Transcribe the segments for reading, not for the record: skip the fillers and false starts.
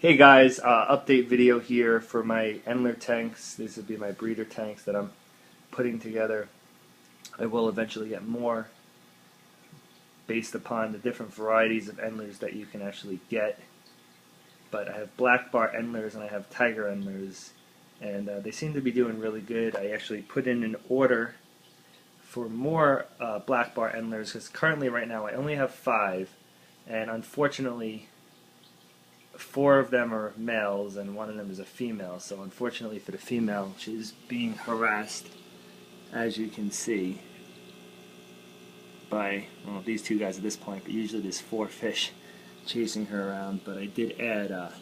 Hey guys, update video here for my Endler tanks. These would be my breeder tanks that I'm putting together. I will eventually get more based upon the different varieties of Endlers that you can actually get. But I have black bar Endlers and I have tiger Endlers, and they seem to be doing really good. I actually put in an order for more black bar Endlers because currently right now I only have 5, and unfortunately 4 of them are males and 1 of them is a female. So unfortunately for the female, she's being harassed, as you can see, by these 2 guys at this point. But usually there's 4 fish chasing her around. But I did add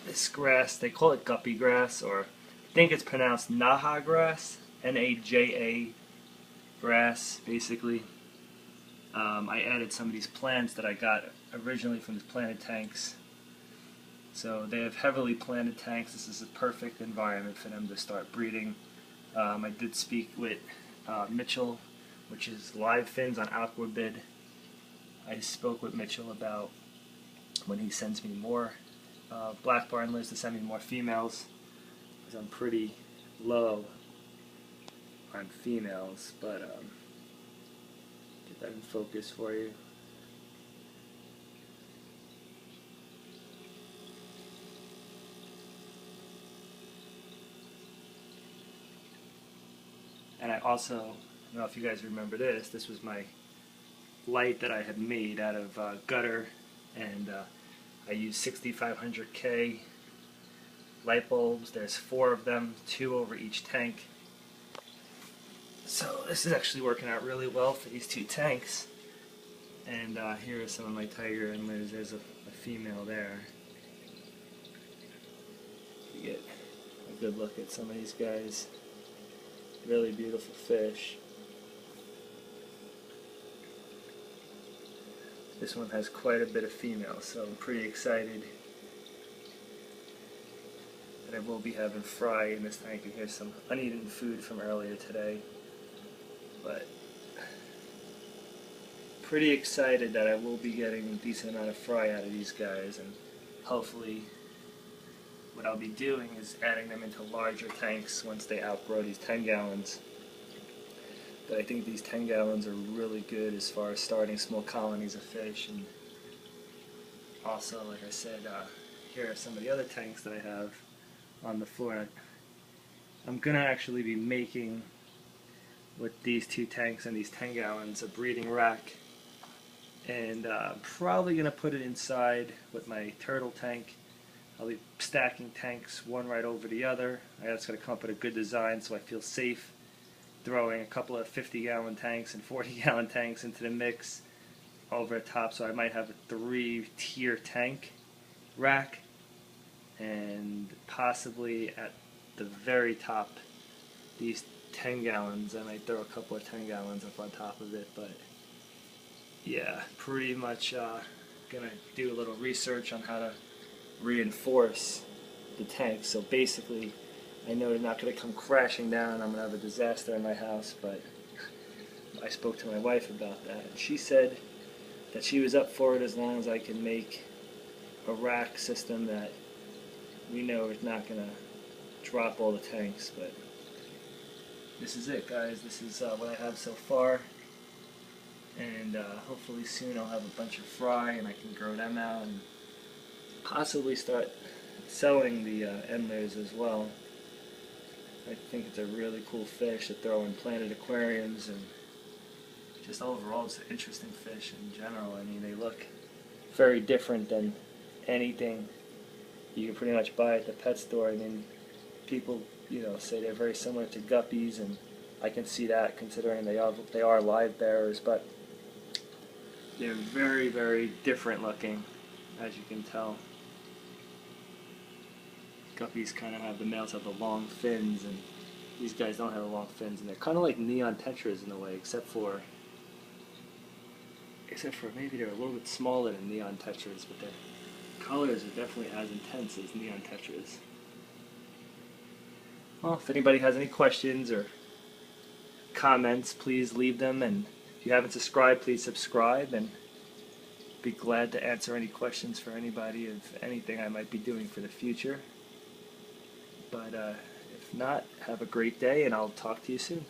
this grass. They call it guppy grass, or I think it's pronounced Naja grass, Naja grass, basically. I added some of these plants that I got originally from the planted tanks. So they have heavily planted tanks. This is a perfect environment for them to start breeding. I did speak with Mitchell, which is live fins on Aquabid. I spoke with Mitchell about when he sends me more black bar Endlers to send me more females, because I'm pretty low on females. But get that in focus for you. And I also, I don't know if you guys remember this, this was my light that I had made out of gutter, and I used 6500K light bulbs. There's 4 of them, 2 over each tank. So this is actually working out really well for these 2 tanks. And here are some of my tiger Endlers. There's a female there. You get a good look at some of these guys. Really beautiful fish. This one has quite a bit of females, so I'm pretty excited that I will be having fry in this tank. And here's some uneaten food from earlier today. But pretty excited that I will be getting a decent amount of fry out of these guys, and hopefully what I'll be doing is adding them into larger tanks once they outgrow these 10 gallons. But I think these 10 gallons are really good as far as starting small colonies of fish. And also, like I said, here are some of the other tanks that I have on the floor. I'm going to actually be making, with these 2 tanks and these 10 gallons, a breeding rack. And I'm probably going to put it inside with my turtle tank. I'll be stacking tanks one right over the other. That's going to come up with a good design so I feel safe throwing a couple of 50-gallon tanks and 40-gallon tanks into the mix over the top. So I might have a 3-tier tank rack, and possibly at the very top, these 10 gallons, I might throw a couple of 10 gallons up on top of it. But yeah, pretty much gonna do a little research on how to reinforce the tank. So basically, I know they're not going to come crashing down. I'm going to have a disaster in my house, but I spoke to my wife about that, and she said that she was up for it as long as I can make a rack system that we know is not going to drop all the tanks. But this is it, guys. This is what I have so far, and hopefully soon I'll have a bunch of fry and I can grow them out and possibly start selling the Endlers as well. I think it's a really cool fish to throw in planted aquariums, and just overall it's an interesting fish in general. I mean, they look very different than anything you can pretty much buy at the pet store. I mean, people, say they're very similar to guppies, and I can see that considering they are live bearers, but they're very, very different looking, as you can tell. Guppies kind of have, the males have the long fins, and these guys don't have the long fins, and they're kind of like neon tetras in a way, except for maybe they're a little bit smaller than neon tetras, but their colors are definitely as intense as neon tetras. Well, if anybody has any questions or comments, please leave them, and if you haven't subscribed, please subscribe, and be glad to answer any questions for anybody of anything I might be doing for the future. But if not, have a great day, and I'll talk to you soon.